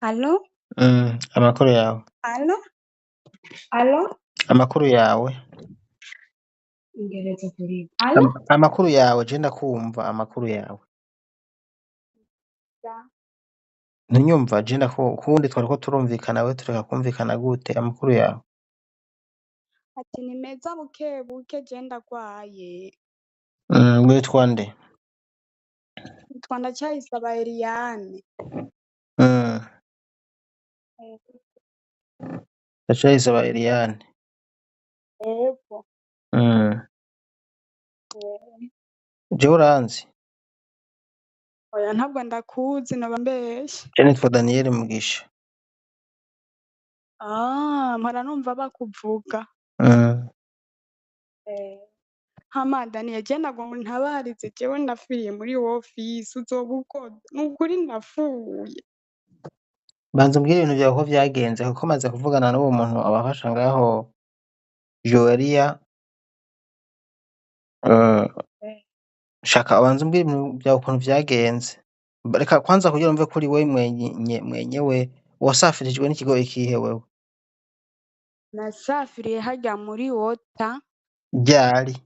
Allo? Amakuru yawe. Allo? Allo? Amakuru yawe. Ingereza kuririmba. Allo? Amakuru yawe je ndakumva amakuru yawe. Da. Ntunyumva je kuwundi twariko turumvikana we tureka kumvikana gute amakuru yawe? Ati ni meza bukebuke je ndagwaye. Witwa nde? Nitwa Ndacyayisaba Eliane. Ndacyayisaba Eliane. Yego. Jewe uranzi? Oya ntabwo ndakuzi noba mbeshe. Je nitwa Daniel Mugisha. Mpora numva bakuvuga. Hama Daniel je nagomba untabarize jewe ndafiriye muri office uzoba ukoze. Nukuri ndapfuye. Banza umbwire ibintu vyawe uko vyagenze kuko maze kuvugana n'uwo muntu abafasha ngaho Joelia. Shaka abanza umbwire ibintu vyawe ukuntu vyagenze. Reka kwanza kugira umve kuri wewe mwenyewe wasafirijwe n'ikigo ikihe wewe? Nasafiriye harya muri Wota. Ryari?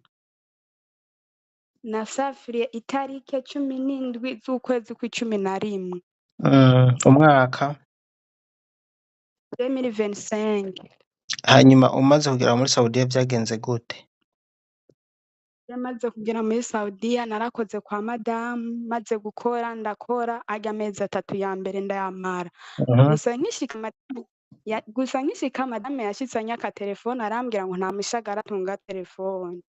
Nasafiriye itarike 17 z'ukwezi kwa11. Umwaka? 2025. Hanyuma umaze kugera muri Saudiya vyagenze gute? Yamaze kugera muri Saudiya narakoze kwa madamu, maze gukora ndakora arya amezi 3 ya mbere ndayamara. Gusa nkishika madamu yashitse anyaka telefone arambwira ngo nta mushagara atunga telefone.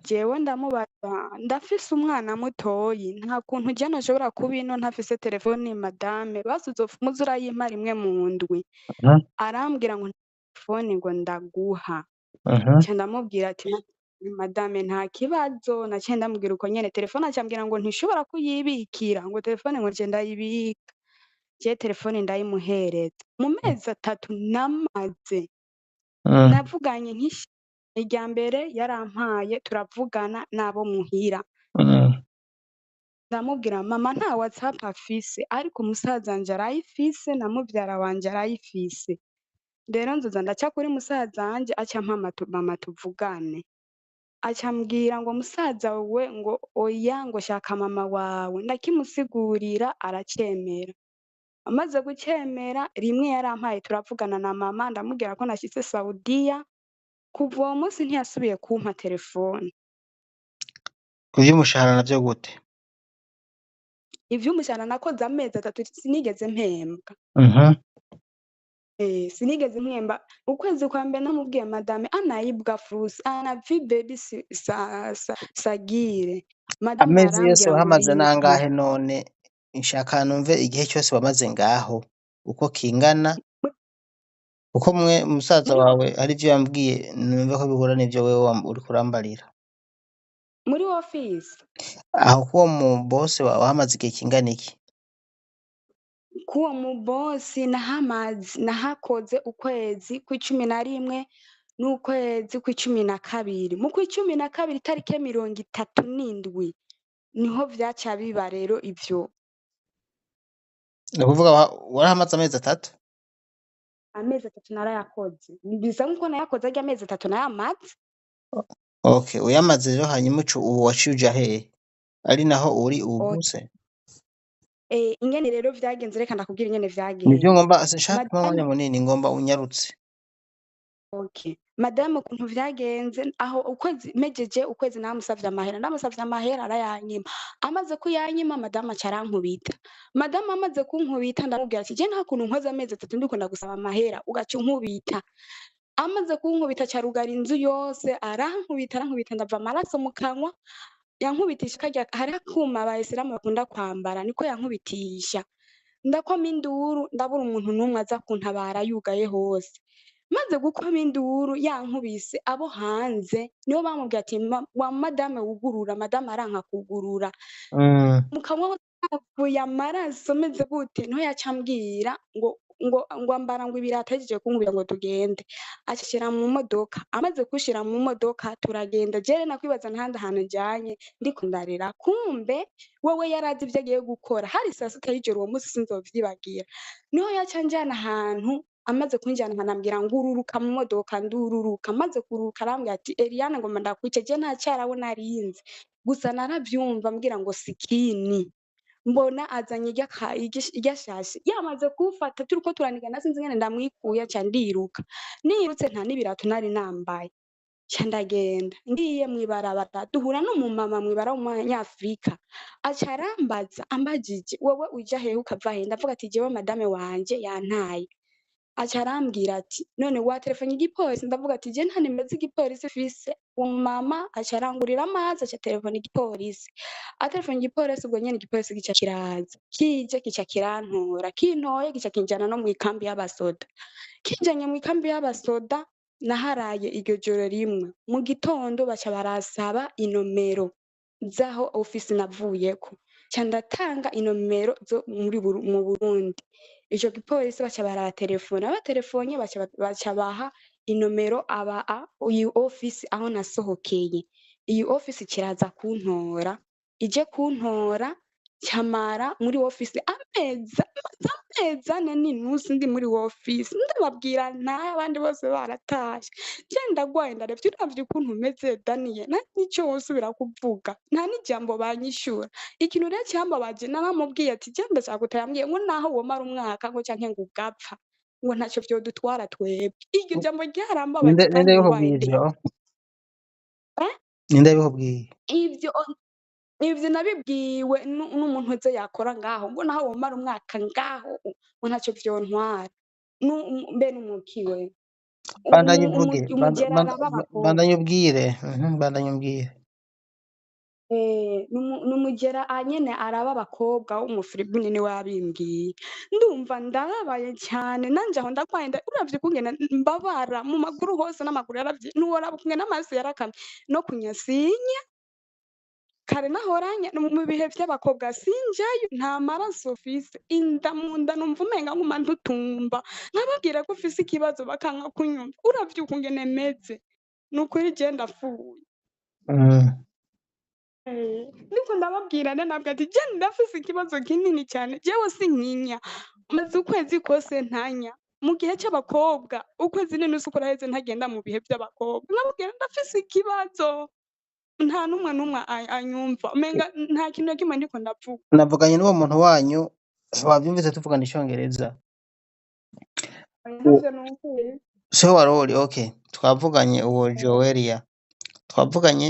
Jewe ndamubaza ndafise umwana mutoyi nta kuntu je noshobora kuba ino ntafise telefone madame basi uzofumuza urayimpa rimwe mu ndwi. Arambwira ngo telefone ngo ndaguha. Nca ndamubwira ati madame nta kibazo, naciye ndamubwira uko nyene telefone acambwira ngo ntishobora kuyibikira ngo telefone ngo je ndayibika. Je telefone ndayimuhereza. Mu mezi 3 namaze navuganye irya mbere yarampaye turavugana nabo muhira. Ndamubwira mama nta WhatsApp afise ariko musaza wanje arayifise na muvyara wanje arayifise. Rero nzoza ndaca kuri musaza wanje aca mama tuvugane. Acambwira ngo musaza we ngo oya ngo shaka mama wawe ndakimusigurira aracemera. Amaze gucemera rimwe yarampaye turavugana na mama ndamubwira ko nashitse Saudiya. Kuva uwo munsi ntiyasubiye kumpa telefone. Ivy'umushahara navyo gute? Ivy'umushahara nakoze amezi 3 sinigeze mpembwa. Sinigeze mpemba. Ukwezi kwa mbere namubwiye madame anaibwa furus anavi baby sagire. Madame Amezi yose arambwira ngo wahamaze nangahe none? Nshaka numve igihe cyose wamaze ngaho uko kingana. Uko musaza wawe ari vyo yambwiye numve ko bihura n'ivyo wewe uriko urambarira. Muri office? Aho kuwo mu boss wawe wahamaze igihe kingana iki? Kuwo mu boss nahakoze ukwezi kwa11 n'ukwezi kwa12. Mu kwa12 itarike 37 niho vyaca biba rero ivyo. Ni kuvuga warahamaze amezi 3? Amezi 3 narayakoze. Bisa nkuko nayakoze arya amezi 3 nayamaze. Okay, uyamaze rero hanyuma ubu waciye uja hehe? Ari naho uri ubu se? Ingene rero vyagenze reka ndakubwira ingene vyagenze. Nivyo ngomba sinshaka umwanya munini ngomba unyarutse. Okay. Madame ukuntu vyagenze aho ukwezi namusavye amahera arayanyima. Amaze kuyanyima madame aca arankubita. Madame amaze kunkubita ndamubwira ati je nta kuntu nkoze amezi 3 ndiko ndagusaba amahera ugaca unkubita. Amaze kunkubita aca arugara inzu yose arankubita ndava amaraso mu kanwa. Yankubitisha karya hari akuma abayisilamu bakunda kwambara niko yankubitisha. Ndakoma induru ndabura umuntu numwe aza kuntabara yugaye hose. Maze gukoma induru yankubise abo hanze niho bamubwiye ati wa madame wugurura. Madame aranka kugurura. Mu kanwa havuye amaraso meze gute niho yacambwira ngo ngo ambara ngo ibirato ahejeje kumbwira ngo tugende acishira mu modoka amaze kushira mu modoka turagenda jewe nakwibaza ntahandi hantu njanye ndiko ndarira kumbe wewe yarazi ivyo agiye gukora hari saa sita y'ijoro uwo musi sinzovyibagira niho yaca anjana ahantu amaze kunjana akanambwira ngo ururuka mu modoka ndururuka amaze kururuka arambwira ati Eliane ngomba ndakwice je nta carabo narinzi gusa naravyumva ambwira ngo sikini mbona azanye irya shashi yamaze kumfata turiko turanigana sinzi ingene ndamwikuye nca ndiruka nirutse nta n'ibirato nari nambaye nca ndagenda ngiye mw'ibarabara duhura n'umumama mw'ibara w'umunyafrika aca arambaza ambajije wewe uja hehe ukava he ndavuga ati jewe madame wanje yantaye aca arambwira ati none waterefone igipolisi ndavuga ati je nta nimero z'igipolisi mfise uwo mumama aca arangurira amazi aca terefona igipolisi aterefone igipolisi ubwo nyene igipolisi gica kiraza kije gica kirantora kintoye gica kinjana no mw'ikambi y'abasoda kinjanye mw'ikambi y'abasoda naharaye iryo joro rimwe mu gitondo baca barasaba inomero zaho ofisi navuyeko ca ndatanga inomero zo mu Burundi ico gipolisi baca baraterefona baterefonye baca baha inomero iyi ofisi aho nasohokeye iyi ofisi kiraza kuntora ije kuntora camara muri ofisi amezi ane n'inusu ndi muri ofisi ndababwira ntahe abandi bose baratashe je ndagwaye ndarevye uravye ukuntu umeze Daniel nta nico wosubira kuvuga nta n'ijambo banyishura ikintu rero cambabaje naramubwiye ati je ndashaka gutaha yambwiye ngo naho womara umwaka ngo canke ngo ugapfa ngo ntaco vyodutwara twebwe iryo jambo ryarambabaje kandi ninde ngwaye bikubwiye ndi ivyo ninde bikubwiye ivyo nabibwiwe n'umuntu uze yakora ngaho ngo naho womara umwaka ngaho ngo ntaco vyontwara mbe n'umukiwe bandanye uvuge umugera araba abakobwa bandanye ubwire bandanye umbwire n'umugera nyene araba abakobwa w'umufilipine niwe yabimbwiye ndumva ndababaye cane nanje aho ndagwaye uravye ukungene mbabara mu maguru hose n'amaguru yaravye ntiworaba ukungene amaso yarakamye no kunyasinya kare nahoranye mu bihe vy'abakobwa sinjayo nta maraso mfise inda munda numva umenga nkuma ntutumba nkababwira ko ufise ikibazo bakanka kunyumva uravye ukungene meze nukuri je ndapfuye ndiko ndababwira nabwo ati je ndafise ikibazo kinini cyane jewe sinkinya maze ukwezi kose ntanya mu gihe c'abakobwa ukwezi n'inusu kuraheze ntagenda mu bihe vy'abakobwa nkababwira ndafise ikibazo nta n'umwe anyumva umenga nta kintu na kimwe ndiko ndavuga navuganye n'uwo muntu wanyu wavyumvise tuvugana icongereza ntavyo numvise siho warori okay twavuganye uwo Joelia twavuganye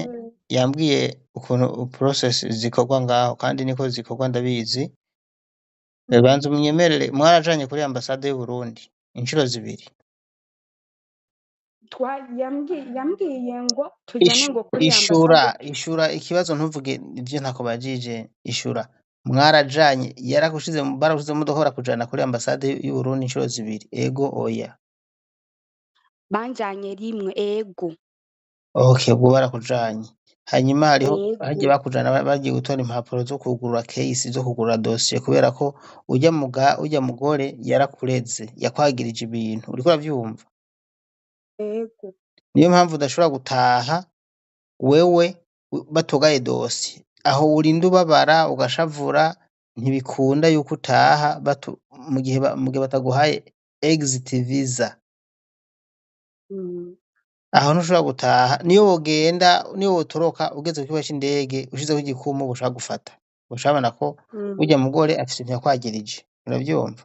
yambwiye ukuntu process zikorwa ngaho kandi niko zikorwa ndabizi banza umwemerere mwarajanye kuri ambasade y'u Burundi inshuro zibiri yambwiye ngo tujane ngo kuri ishura ikibazo ntuvuge ivyo ntakubajije ishura mwarajanye baragushize mu modoka barakujana kuri ambasade y'u Burundi inshuro zibiri ego oya banjanye rimwe ego okay ubwo barakujanye hanyuma hariho hagiye bakujana bagiye gutora impapuro zo kugurura case zo kugurura dossier kubera ko ujya mugore yarakureze yakwagirije ibintu uriko uravyumva ego niyo mpamvu udashobora gutaha wewe batogaye dossier aho urinda ubabara ugashavura ntibikunda yuko utaha mu gihe bataguhaye exit visa aho ntushobora gutaha niyo wogenda niyo wotoroka ugeze ku kibuga c'indege ushizeho igikumu bushaka gufata ushabona ko ujya mugore afite ibintu yakwagirije uravyumva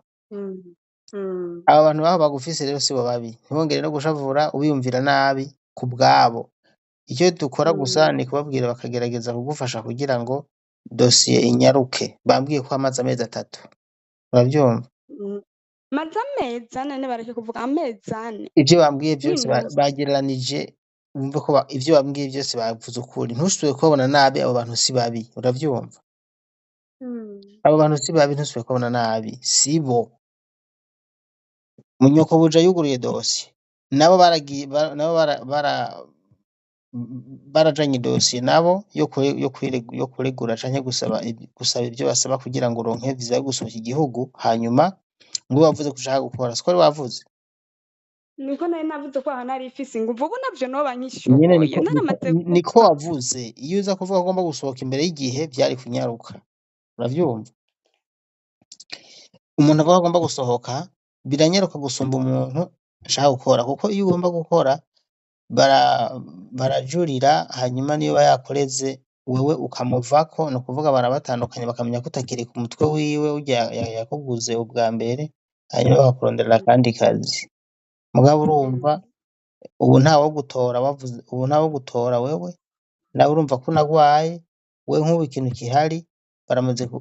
aba bantu baho bagufise rero sibo babi ntibongere no gushavura ubiyumvira nabi ku bwabo icyo dukora gusa ni kubabwira bakagerageza kugufasha kugira ngo dossier inyaruke bambwiye ko amaze amezi 3 uravyumva maze amezi 4 bareke kuvuga amezi 4 ivyo bambwiye byose bagereranije umve ko ivyo bambwiye byose bavuze ukuri ntusubiye kubona nabi abo bantu si babi uravyumva abo bantu si babi ntusubiye kubona nabi sibo munyoko buja yuguruye dossier nabo baragiye nabo barajanye dossier nabo yo kuregura canke gusaba ivyo basaba kugira ngo uronke visa yo gusohoka igihugu hanyuma ngo wavuze ko ushaka gukora siko wari wavuze niko nari navuze ko aho nari ifise inguvu ubu navyo noba nyene nkishoboye naramaze niko gupfa wavuze iyo uza kuvuga ko ugomba gusohoka imbere y'igihe vyari kunyaruka uravyumva umuntu avuga ko agomba gusohoka biranyaruka gusumba umuntu ashaka gukora kuko iyo ugomba gukora bara barajurira hanyuma niyo yakoreze wewe ukamuvako ni ukuvuga barabatandukanya bakamenya ko utakiri ku mutwe wiwe urya yakuguze ubwa mbere hanyuma bakakuronderera akandi kazi mugabo urumva ubu ntawo gutora wewe nawe urumva ko unagwaye we nk'ubu ikintu gihari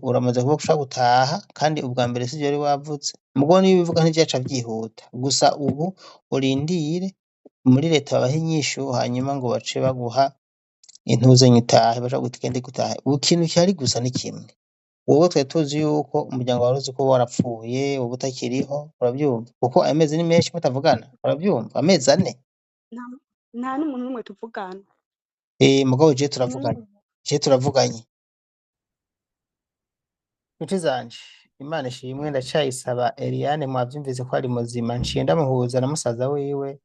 uramaze kuba ushaka gutaha kandi ubwa mbere sivyo wari wavuze mugabo niyo ubivuga ntivyaca vyihuta gusa ubu urindire muri leta babaha inyishu hanyuma ngo bace baguha intuzanyo utahe baca bagwita ugende gutaha ubu ikintu gihari gusa ni kimwe wowe twari tuzi yuko umuryango wawe uzi ko warapfuye uba utakiriho uravyumva kuko amezi ni menshi mutavugana uravyumva amezi 4 nta n'umuntu n'umwe tuvugana mugabo je turavuganye nshuti zanje Imana ishimwe ndacayisaba Eliane mwavyumvise ko ari muzima nciye ndamuhuza na musaza wiwe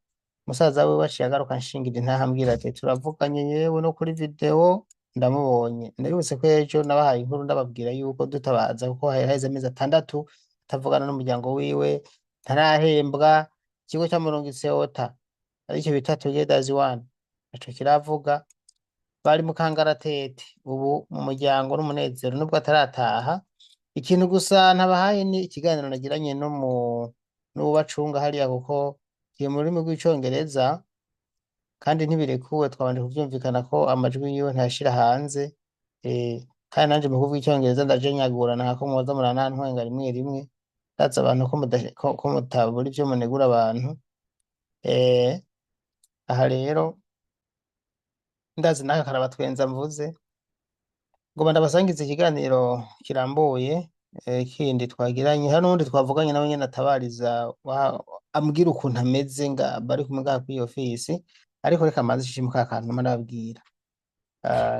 aciye agaruka anshingira intahe ambwira ati turavuganye yewe no kuri video ndamubonye ndabibutse ko ejo nabahaye inkuru ndababwira yuko dutabaza kuko haheze amezi 6 atavugana n'umuryango wiwe ntarahembwa ikigo c'amurungitse ota aricyo bita Together One naco kiravuga bari mu kangaratete ubu mu muryango n'umunezero nubwo atarataha ikintu gusa ntabahaye ni ikiganiro nagiranye n'ubacunga hariya kuko kiri mu rurimi rw'icongereza kandi ntibirekuwe twabanje kuvyumvikana ko amajwi yiwe ntashira hanze kandi nanje mu kuvuga icongereza ndaje nyagurana nkako mwoza muranantwenga rimwe rimwe ndaza abantu ko mutabura ivyo munegura abantu aha rero ndazi naka karabatwenza mvuze ngoma ndabasangiza ikiganiro kirambuye kindi twagiranye hano n'undi twavuganye nawe nyene atabariza ambwira ukuntu ameze nga bari kumwe ngaha kuri ofisi ariko reka manzi shishimuka akantu ndababwira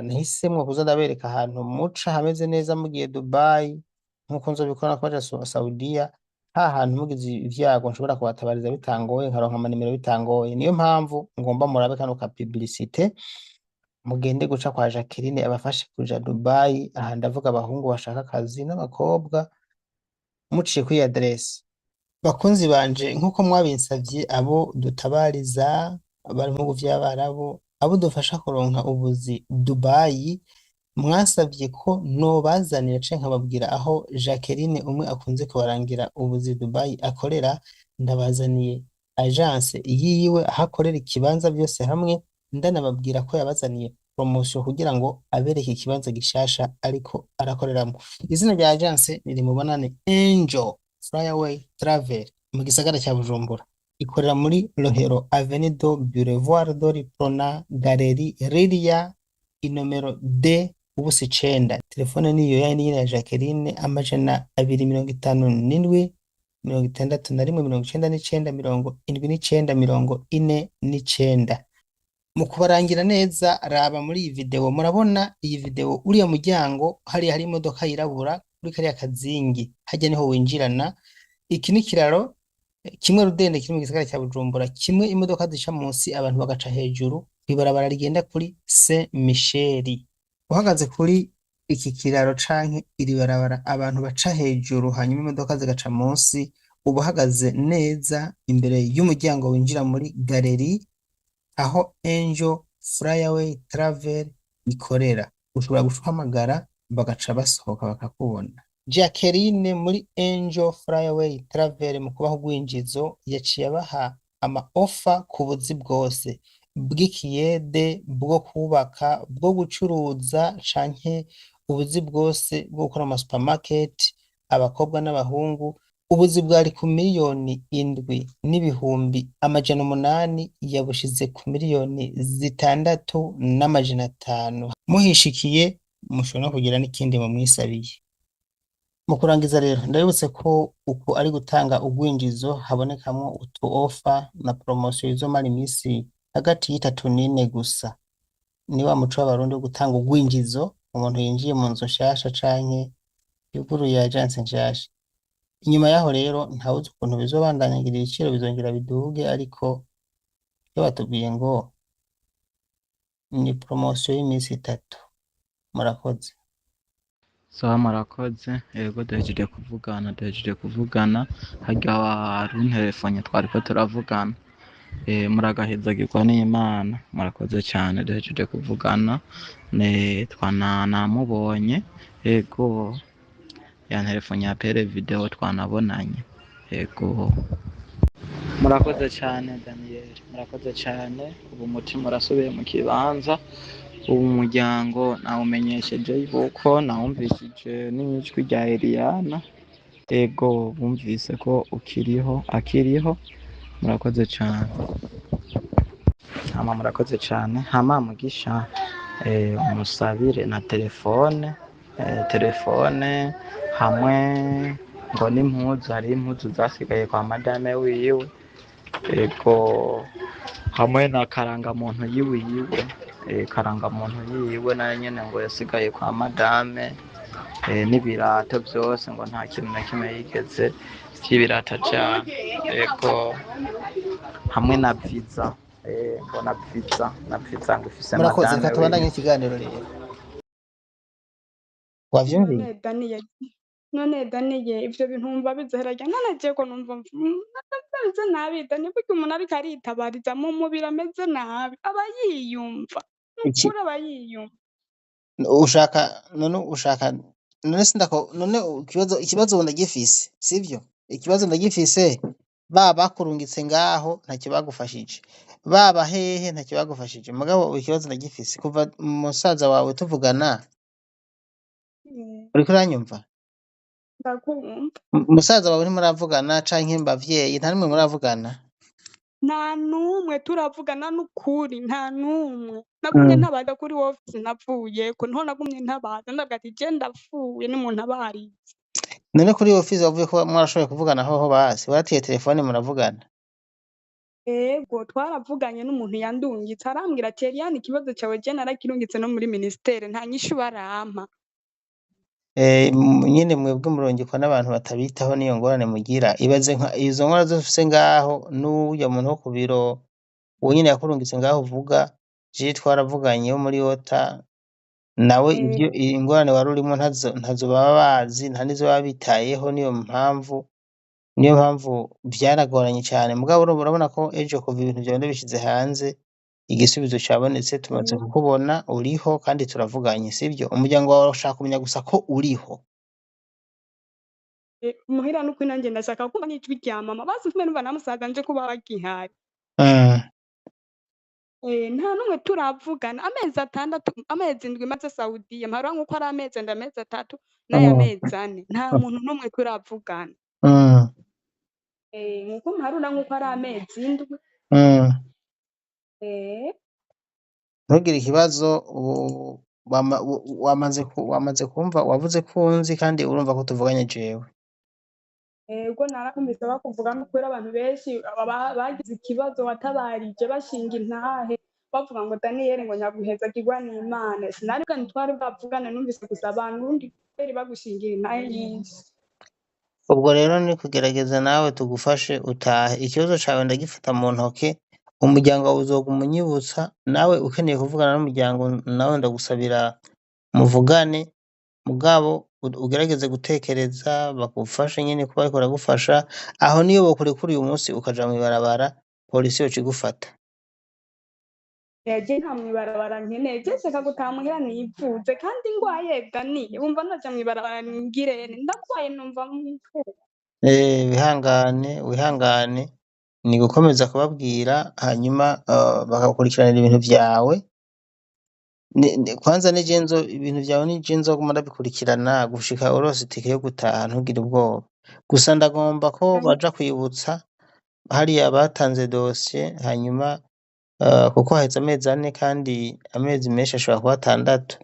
nahisemwo kuza ndabereka ahantu muca hameze neza mugiye Dubai nkuko nzobikora kwaja Saudiya hantu mugize ivyago nshobora kubatabariza bitangoye nkaronka amanimero bitangoye niyo mpamvu ngomba murabe kano ka publicité mugende guca kwa Jacqueline abafashe kuja Dubai aha ndavuga abahungu bashaka akazi n'abakobwa muciye kuri adresse bakunzi banje nkuko mwabinsavye abo dutabariza bari mu bihugu vy'Abarabu abo dufasha kuronka ubuzi Dubai mwasavye ko nobazanira canke nkababwira aho Jacqueline umwe akunze kubarangira ubuzi Dubai akorera ndabazaniye agence yiwe aho akorera ikibanza byose hamwe ndanababwira ko yabazaniye promotion kugira ngo abereke ikibanza gishasha ariko arakoreramo izina rya agence niri mubonane Angel Flyaway Travel mu gisagara cya Bujumbura ikorera muri Rohero Avenue do Boulevard do Riprona Galerie Riria inomero D ubusi 9 telefone niyo yani ya Jacqueline amajana 257 6199 mu kubarangira neza raba muri iyi video murabona iyi video uriya muryango hari imodoka yirabura kuri kariya kazingi hajya niho winjirana iki ni kiraro kimwe rudende kiri mu gisagara cya Bujumbura kimwe imodoka zica munsi abantu bagaca hejuru kwibarabara rigenda kuri Saint Michel uhagaze kuri iki kiraro canke iri barabara abantu baca hejuru hanyuma imodoka zigaca munsi ubahagaze neza imbere y'umuryango winjira muri galerie aho Angel Flyaway Travel ikorera ushobora guhamagara bagaca basohoka bakakubona Jacqueline muri Angel Flyaway Travel mu kubaho gwinjizo yaciye abaha ama offer ku buzi bwose bw'ikiyede bwo kubaka bwo gucuruza canke ubuzi bwose bwo gukora ama supermarket abakobwa n'abahungu ubuzi bwari ku miliyoni 7,800,000 yabushize ku miliyoni 6,500,000 muhishikiye mushobora kugira n'ikindi mu mwisabiye mu kurangiza rero ndabibutse ko uko ari gutanga ugwinjizo habonekamwo utu offer na promotion izomara imisi hagati y'itatu n'ine gusa ni wa muco w'abarundi wo gutanga ugwinjizo umuntu yinjiye mu nzu nshasha canke yuguruye agence nshasha inyuma yaho rero ntawuzi ukuntu bizobandanya ngira ibiciro bizongera biduge ariko iyo batubwiye ngo ni poromosiyo y'iminsi 3 murakoze. Sawa murakoze, yego duhejeje kuvugana harya warunterefone twariko turavugana. Muragahezagirwa n'Imana, murakoze cyane duhejeje kuvugana, namubonye, yego yanterefone ya pere video twanabonanye, yego murakoze cyane Daniel, murakoze cyane, ubu umutima urasubiye mu kibanza, ubu umuryango nawumenyesheje yuko nawumvishije n'ijwi rya Eliana, yego bumvise ko akiriho, murakoze cyane. Murakoze cyane, hama mugisha umusabire na telefone hamwe ngo n'impuzu, hari impuzu zasigaye kwa madame wiwe, yego hamwe na karangamuntu yiwe nayo nyene ngo yasigaye kwa madame, n'ibirato byose ngo nta kintu na kimwe yigeze vy'ibirata cyane, yego hamwe na visa, ngo na visa ngo ifise Murakoze, madame reka tubandanye ikiganiro rero. Wavyumviye? none Daniel ivyo bintu wumva bizoherajya none je ko numva ameze nabi Daniel, burya umuntu ariko aritabariza mu mubiri ameze nabi aba yiyumva nukuri aba yiyumva. None ikibazo ndagifise sivyo? Ikibazo ndagifise, baba bakurungitse ngaho ntacyo bagufashije, baba hehe ntacyo bagufashije, mugabo ikibazo ndagifise kuva musaza wawe tuvugana, uriko uranyumva? Ndakumva. Musaza wawe ntimuravugana canke mbavyeyi nta nimwe muravugana? Nta numwe turavugana n'ukuri, nta numwe. Nagumye ntabaza kuri office navuyeko, niho nagumye ntabaza ndavuga ati je ndapfuye nimuntabarize. None kuri office wavuye ko mwarashoboye kuvugana hoho basi, waratiye telefone muravugana? Ego twaravuganye n'umuntu yandungitse arambwira ati Eliane ikibazo cawe je narakirungitse no muri ministere nta nyishu barampa. Nyene mwebwe murungikwa n'abantu batabitaho niyo ngorane mugira, ibaze izo ngorane zose ufise ngaho n'uya muntu wo ku biro uwo nyene yakurungitse ngaho uvuga, je twaravuganye wo muri OTA nawe ivyo ingorane wari urimo ntazo baba bazi, nta nizo baba bitayeho, niyo mpamvu vyaragoranye cane, mugabo urabona ko ejo kuva ibintu vyawe bishize hanze igisubizo cabonetse, tumaze kukubona uriho kandi turavuganye sivyo? Umuryango wawe urashaka kumenya gusa ko uriho. Muhira n'ukuri nanje ndashaka kumva n'ijwi rya mama basi mbe numva namusaza nje kuba bagihari. Nta numwe turavugana amezi 7 maze Saudiya mpara nkuko ari amezi 3 n'aya mezi 4 nta muntu numwe turavugana. Nkuko mparura nkuko ari amezi 7. Ntugire ikibazo, wamaze kumva, wavuze ko unzi kandi urumva ko tuvuganye jewe. Ego narakumvise bakuvuga n'ukuri abantu benshi bagize ikibazo watabarije bashinga intahe bavuga ngo Daniel ngo nyaguheza kigwa n'Imana, sinari bwa ntwari bavugana, numvise gusa abantu undi bagushingira intahe nyinshi. Ubwo rero ni kugerageza nawe tugufashe utahe, ikibazo cawe ndagifata mu ntoke, umuryango wawe uzoguma unyibutsa, nawe ukeneye kuvugana n'umuryango nawe ndagusabira muvugane, mugabo ugerageze gutekereza bagufashe nyene kuba bariko baragufasha, aho niyo bokurekura uyu munsi ukaja mw'ibarabara polisi yoca igufata. Je nta mw'ibarabara nkeneye, je nshaka gutaha muhira nivuze kandi ngwaye Daniel, wumva naja mw'ibarabara ngirene, ndagwaye numva wihangane ni gukomeza kubabwira hanyuma bagakurikiranira ibintu vyawe. Kwanza ibintu vyawe nije nzoguma ndabikurikirana gushika urose itike yo gutaha, ntugire ubwoba. Gusa ndagomba ko baja kwibutsa hariya batanze dosiye, hanyuma kuko haheze amezi 4 kandi amezi menshi ashobora kuba 6,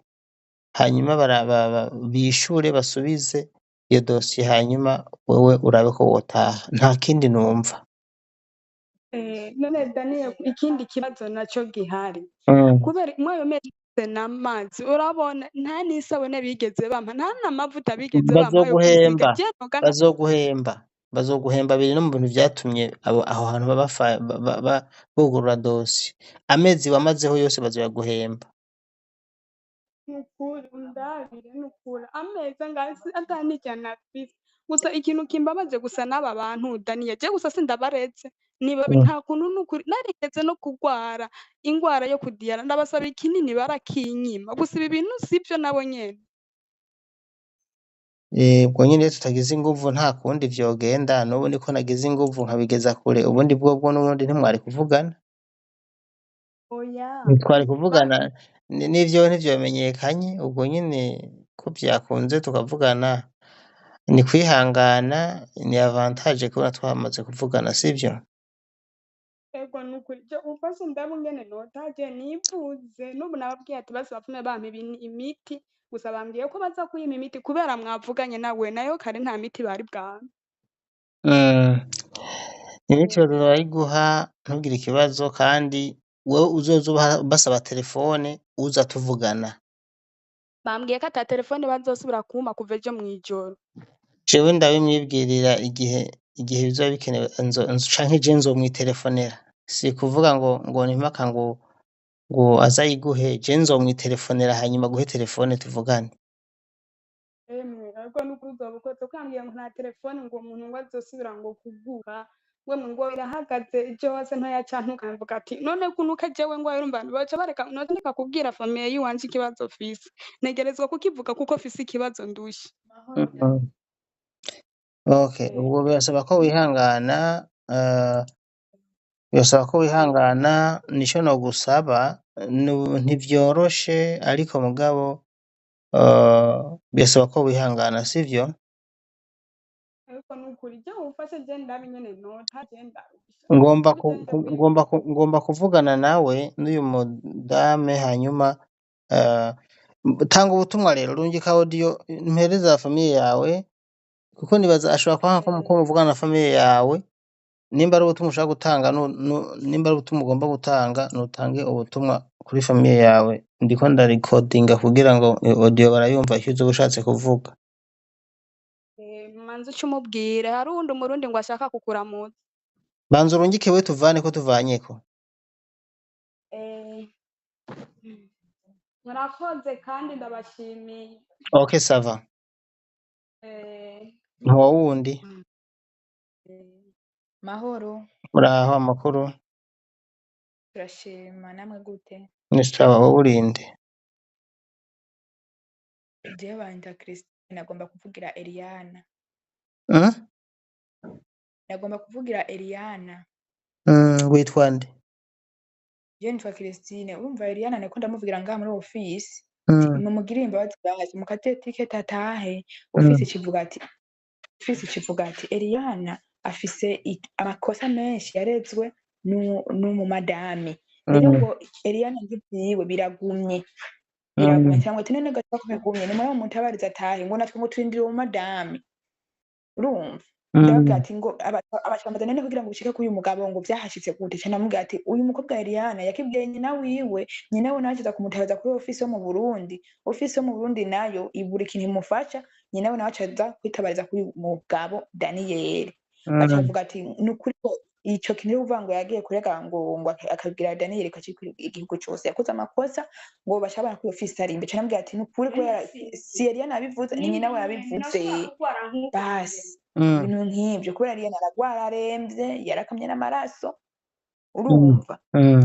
hanyuma bishure basubize iyo dosiye, hanyuma wewe urabe ko wotaha, nta kindi numva. None Daniel ikindi kibazo naco gihari kubera mwayo mezi n'amazi urabona nta n'isabune bigeze bampa nta n'amavuta bigeze bampa yo kwisiga bazoguhemba je noga bazoguhemba bazoguhemba biri no mu bintu vyatumye aho hantu bugurura dosi amezi wamazeho yose bazoyaguhemba. nukuri undabire nukuri amezi angahe ata n'ijana afise gusa ikintu kimbabaje gusa n'aba bantu Daniel je gusa sindabaretse nta kuntu nukuri narigeze no kugwara ingwara yo kudiyara ndabasaba ikinini barakinyima gusa ibi bintu sivyo nabo nyene. Ubwo nyene iyo tutagize inguvu nta kundi vyogenda n'ubu niko nagize inguvu nkabigeza kure ubundi bwobwo n'ubundi ntimwari kuvugana Oya ntitwari kuvugana basi n'ivyo ntivyomenyekanye ubwo nyene ko vyakunze tukavugana ni kwihangana ni avantage kubona twamaze kuvugana sivyo? ego nukuri je ufashe ndabo ngene notaje nivuze n'ubu nababwiye ati basi bapfume bampa imiti gusa bambwiye ko baza kuyimpa imiti kubera mwavuganye nawe nayo kare nta miti bari bwampe. Imiti barayiguha ntugire ikibazo kandi wewe uzoze ubasaba telefone uza tuvugana. Bambwiye ko ata telefone bazosubira kumpa kuva ejo mw'ijoro. Jewe ndabimwibwirira igihe bizoba bikenewe canke je nzomwitelefonera si kuvuga ngo ni impaka ngo aze ayiguhe je nzomwitelefonera hanyuma aguhe telefone tuvugane. Emwe ariko nukuri uzoba ukoze ko yambwiye ngo nta telefone ngo umuntu ngo azosubira ngo kuguha wemwe ngo irahagaze ejo hose ntoyacantuka mvuga ati none kunuka jewe ngo urumva baca bareka noze ndeka kubwira famiye yiwanje ikibazo fise ntegerezwa kukivuga kuko fise ikibazo ndushe. Okay ubwo birasaba ko wihangana birasaba ko wihangana nico nogusaba ntivyoroshe ariko mugabo birasaba ko wihangana sivyo? Ariko nukuri je umfashe je ndabe nyene nota je ndarusha ngomba kuvugana nawe n'uyu mudame hanyuma tanga ubutumwa rero rungika audio mpereza famiye yawe kuko nibaza ashobora kwanka ko muvugana na famiye yawe nimba ari ubutumwa ushaka gutanga nimba ari ubutumwa ugomba gutanga nutange ubutumwa kuri famiye yawe ndiko ndarecordinga kugira ngo audio barayumva icyo uzoba ushatse kuvuga. manzi uca umubwire hari uwundi umurundi ngo ashaka kukuramutsa. Banza urungike we tuvane ko tuvanyeko. Murakoze kandi ndabashimiye. Okay sava. Ntuwa wundi. Mahoro. Muraho amakuru. Turashima namwe gute? Nisaba wowe urinde. Jewe banta Christine nagomba kuvugira Eliana. Nagomba kuvugira Eliana. Witwa nde? Je nitwa Christine urumva Eliana niko ndamuvugira ngaha muri office mumugire imbabazi baje mukate ticket atahe office kivuga ati Eliana afise amakosa menshi yarezwe n'umu madame rero ngo Eliana ngivyiwe biragumye cyangwa ati none gatako bigumye ni mwe mutabariza atahe ngo natwe ngo turindire umu madame urumva ndababwira ati ngo abashamaza nene kugira ngo bishike k'uyu mugabo ngo vyahashitse gute cyane namubwira ati uyu mukobwa Eliana yakibwiye nyina wiwe nyina we naciza kumutabaza kuri office yo mu Burundi nayo ibura ikintu imufasha nyina we nacaza kwitabariza kuri mugabo Daniel bacavuga ati nukuri ko ico kintu uvuga ngo yagiye kurega ngo akabwira Daniel kacikuri igihugu cyose yakoze amakosa ngo bashobora kuri office ari imbe cyane namubwira ati nukuri ko si Eliana abivuze ni nyina we yabivuze basi ibintu nk'ibyo kubera Eliana aragwara aremvye yarakamye n'amaraso urumva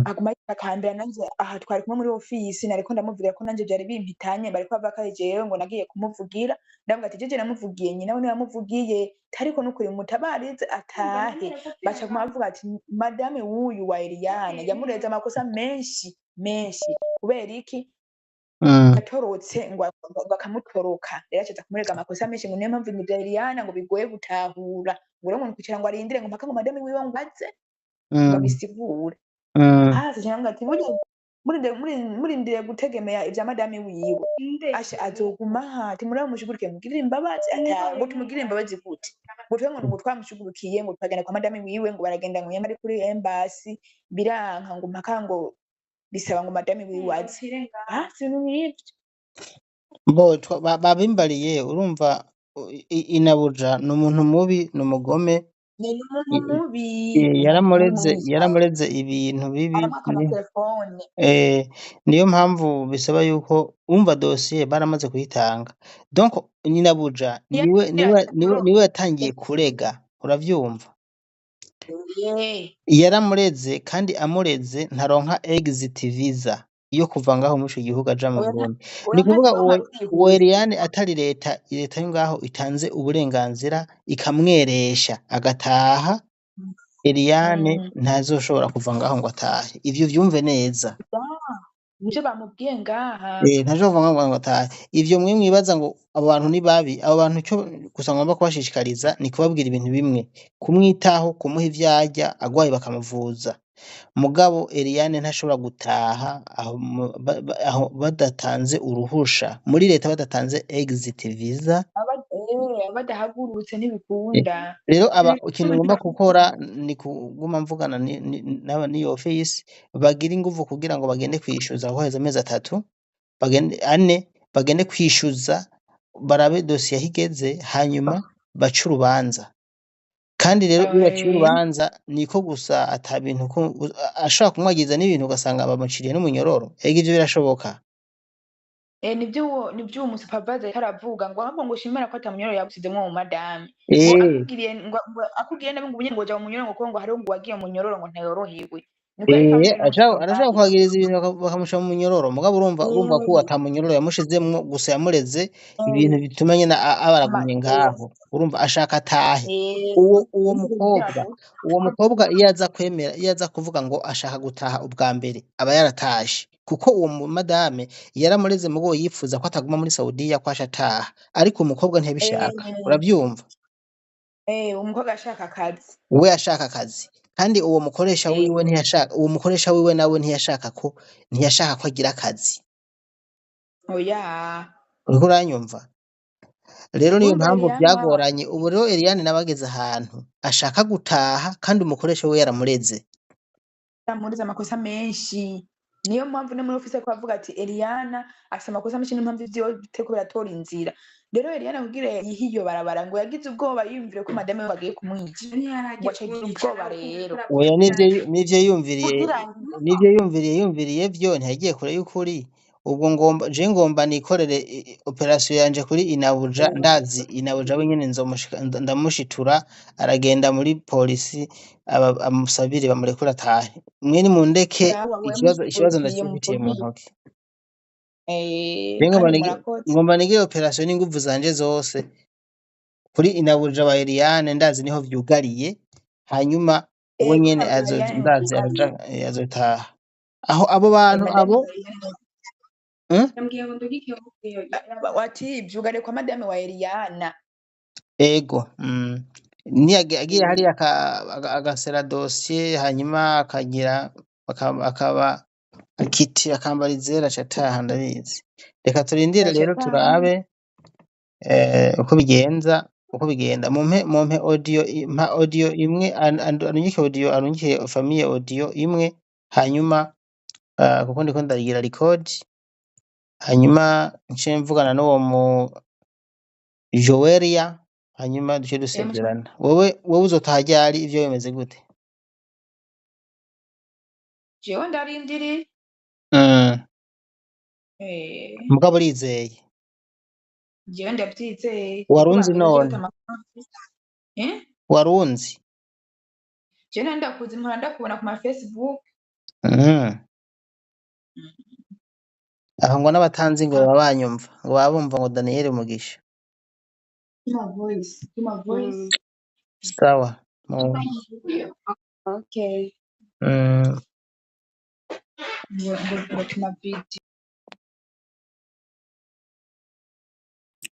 aguma akambira nanje aha twari kumwe muri office nariko ndamuvugira ko nanje byari bimpitanye bariko bava kajewe ngo nagiye kumuvugira ndavuga ati jeje namuvugiye nyina we yamuvugiye ariko nukuri mutabarize atahe baca kumavuga ati madame wuyu wa Eliana yamureze amakosa menshi kubera iki atorotse ngo bakamutoroka rero acaza kumurega amakosa menshi ngo niyo mpamvu ngo bya Eliana ngo bigoye gutahura ngo rero umuntu kugira ngo arindire ngo mpaka ngo madame wiwe ngo aze ngo bisigure hasi cyangwa ati murindire gutegemea ivya madame wiwe asha azoguma hati muri mushugurike mugirire imbabazi ngo tumugirire imbabazi gute ngo twe ngo twamushugurukiye ngo twagenda kwa madame wiwe ngo baragenda ngo yamari kuri embassy biranka ngo mpaka ngo bisaba ngo madame wiwe aze sintu nk'ivyo babimbariye urumva inabuja ni umuntu mubi ni umugome ni umuntu mubi yaramureze ibintu bibi aramwaka amatelefone niyo mpamvu bisaba yuko umva dosiye baramaze kuyitanga donc inabuja niwe yatangiye kurega uravyumva yaramureze kandi amureze ntaronka exit visa iyo kuva ngaho muri ico gihugu aja mu Burundi ni kuvuga uwo Eliane atari leta yo ngaho itanze uburenganzira ikamweresha agataha Eliane ntazoshobora kuva ngaho ngo atahe ivyo vyumve neza nivyo bamubwiye ngaha ntazovuga ngo atahe ivyo mwe mwibaza ngo abo bantu ni babi abo bantu cyo gusa ngomba kubashishikariza ni kubabwira ibintu bimwe kumwitaho kumuha ivyarya agwaye bakamuvuza mugabo Eliane ntashobora gutaha aho badatanze uruhusha muri leta badatanze exit visa badahagurutse ntibikunda rero ikintu ngomba gukora ni kuguma mvugana n'iyo office bagira inguvu kugira ngo bagende kwishyuza aho heza amezi 3 bagende kwishyuza barabe dosiye higeze hanyuma baca urubanza kandi rero iyo baciye urubanza niko gusa ata bintu ashaka kumwagiza n'ibintu ugasanga bamuciriye n'umunyororo ega ivyo birashoboka nibyo uwo musupervisor yaravuga ngo ahubwo ngo shimira ko atamunyororo yagusizemwo mu madame akubwiye nabi ngo ubunye ngo uja mu munyororo ngo kuko ngo hariho ngo wagiye mu munyororo ngo ntayorohewe arashaka kwagiriza ibintu bakamusha mu munyororo mugabo urumva ko atamunyororo yamushizemwo gusa yamureze ibintu bituma nyene abaragumye ngaho urumva ashaka atahe uwo mukobwa iyo aza kuvuga ngo ashaka gutaha ubwa mbere aba yaratashe kuko uwo madame yaramureze mugo yifuza ko ataguma muri Saudiya ko ashataha ariko umukobwa ntiyabishaka uravyumva umukobwa ashaka akazi we ashaka akazi kandi uwo mukoresha wiwe nawe ntiyashaka ko agira akazi uriko uranyumva rero niyo mpamvu byagoranye ubu rero Eliane nabageze ahantu ashaka gutaha kandi umukoresha we yaramureze amakosa menshi niyo mpamvu no muri office ko bavuga ati Eliane afite amakosa menshi n'impamvu ivyo biteko biratora inzira rero Eliane kugira yihiyo barabara ngo yagize ubwoba yumvire ko madame we bagiye kumwica wacagira ubwoba rero oya nivyo yumviriye vyo ntiyagiye kure y'ukuri ubwo ngomba nikorere operation yanje kuri inabuja ndazi inabuja wenyene ndamushitura aragenda muri polisi amusabire bamurekura atahe mwene mundeke ikibazo ndakifitiye mu ntoki ngomba nigire operation n'inguvu zanje zose kuri inabuja wa Eliane ndazi niho vyugariye hanyuma we nyene azotaha aho abo bantu abo wati vyugare kwa madame wa Eliane ego agiye hari agasera dosiye hanyuma akagira akaba akiti akambara izera cataha ndabizi reka turindire rero turabe uko bigenda mumpe audio imwe arungike famille audio imwe hanyuma kuko ndiko ndagira record hanyuma nce mvugana n'uwo mu Joelia hanyuma duce dusezerana wowe uzotaha ryari ivyo bimeze gute jewe ndarindiri mugabo urizeye jewe ndavyizeye warunzi none warunzi jewe ndakuzi mpora ndakubona ku ma Facebook aho ngo n'abatanzi ngo baba banyumva ngo baba bumva ngo Daniel Mugisha sawa okay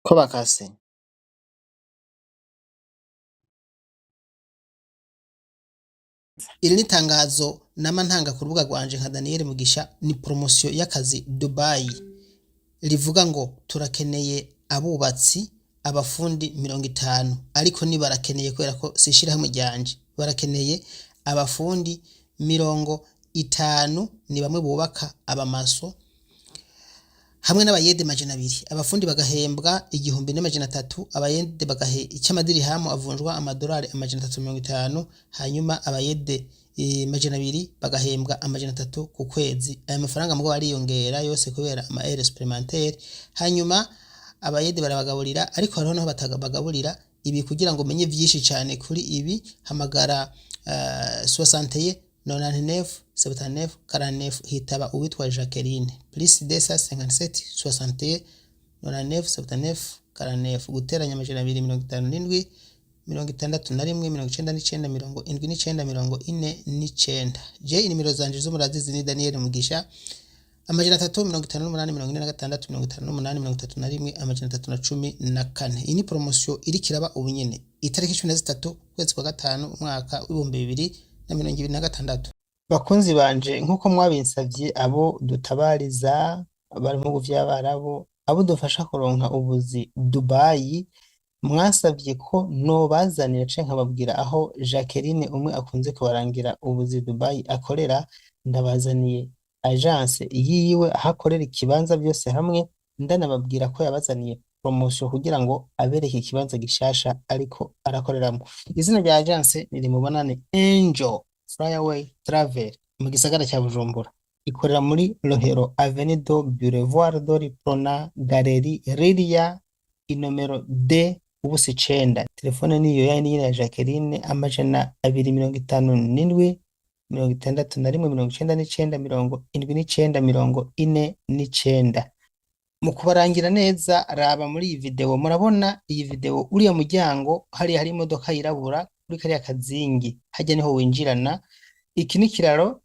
ko bakase iri ni tangazo nama ntanga ku rubuga rwanje nka Daniel Mugisha ni promotion y'akazi Dubai rivuga ngo turakeneye abubatsi abafundi 50 ariko ni barakeneye kubera ko sishira hamwe ryanje barakeneye abafundi 50 5 ni bamwe bubaka abamaso hamwe n'abayede majana 2 abafundi bagahembwa 1300 abayede icyamadirihamu avunjwa amadolari amajana 350 hanyuma abayede majana 2 bagahembwa amajana 3 ku kwezi aya mafaranga mugabo ariyongera yose kubera ama heures supplémentaires hanyuma abayede barabagaburira ariko hariho naho batagabagaburira ibi kugira ngo menye byinshi cyane kuri ibi hamagara 61 99 79 49 hitaba uwitwa Jacqueline plus 257 61 99 79 49 guteranya amajana 257 61 je inimero zanje zo murazizi ni Daniel Mugisha amajana 358 amajana 314 iyi ni promotion iri kiraba ubunyene itariki 13 kwezi kwa gatanu umwaka w'2026 bakunzi banje nkuko mwabinsavye abo dutabariza bari mu by'abarabo abo dufasha kuronka ubuzi Dubai mwasavye ko no bazanira canke nkababwira aho Jacqueline umwe akunze kubarangira ubuzi Dubai akorera ndabazaniye agence yiwe ahakorera ikibanza byose hamwe ndanababwira ko yabazaniye promotion kugira ngo abereke ikibanza gishasha ariko arakoreramo izina rya agence niri mubonane Angel Flyaway Travel mu gisagara cya Bujumbura ikorera muri Rohero Avenue do Boulevard do Riprona Galerie Riria inomero D ubusi 9 telefone niyo ya Jacqueline amajana 257 61 mu kubarangira neza raba muri iyi video murabona iyi video uriya muryango hari imodoka yirabura kuri kariya kazingi hajya niho winjirana iki ni kiraro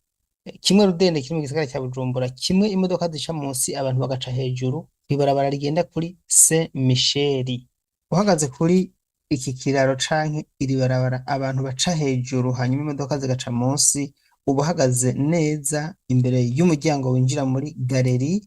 kimwe rudende kiri mu gisagara cya Bujumbura kimwe imodoka zica munsi abantu bagaca hejuru kwibarabara rigenda kuri Saint Michel uhagaze kuri iki kiraro canke iri barabara abantu baca hejuru hanyuma imodoka zigaca munsi ubahagaze neza imbere y'umuryango winjira muri galerie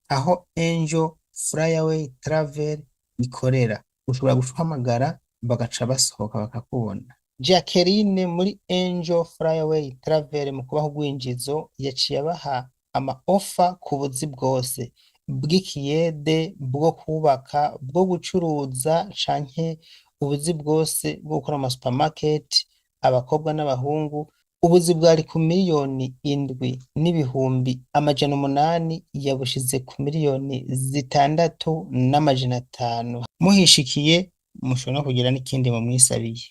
aho Angel Flyaway Travel ikorera ushobora guhamagara bagaca basohoka bakakubona Jacqueline muri Angel Flyaway Travel mu kubaho gwinjizo yaciye baha ama offer ku buzi bwose bw'ikiyede bwo kubaka bwo gucuruza canke ubuzi bwose bwo gukora ama supermarket abakobwa n'abahungu ubuzi bwari ku miliyoni 7,800,000 yabushize ku miliyoni 6,500,000 muhishikiye mushobora kugira n'ikindi mu mwisabiye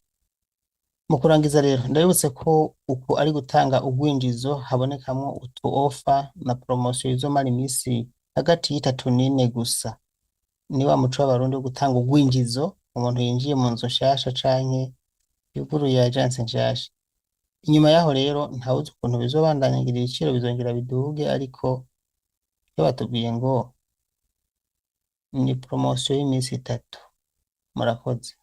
mu kurangiza rero ndabibutse ko uko ari gutanga ugwinjizo habonekamwo utu offer na promotion izomara imisi hagati y'itatu n'ine gusa ni wa muco w'abarundi wo gutanga ugwinjizo umuntu yinjiye mu nzu nshasha canke yuguru ya agence nshasha inyuma yaho rero ntawuzi ukuntu bizobandanyira ibiciro bizongera biduge ariko cyo batubwiye ngo ni promotion y'imisi 3 murakoze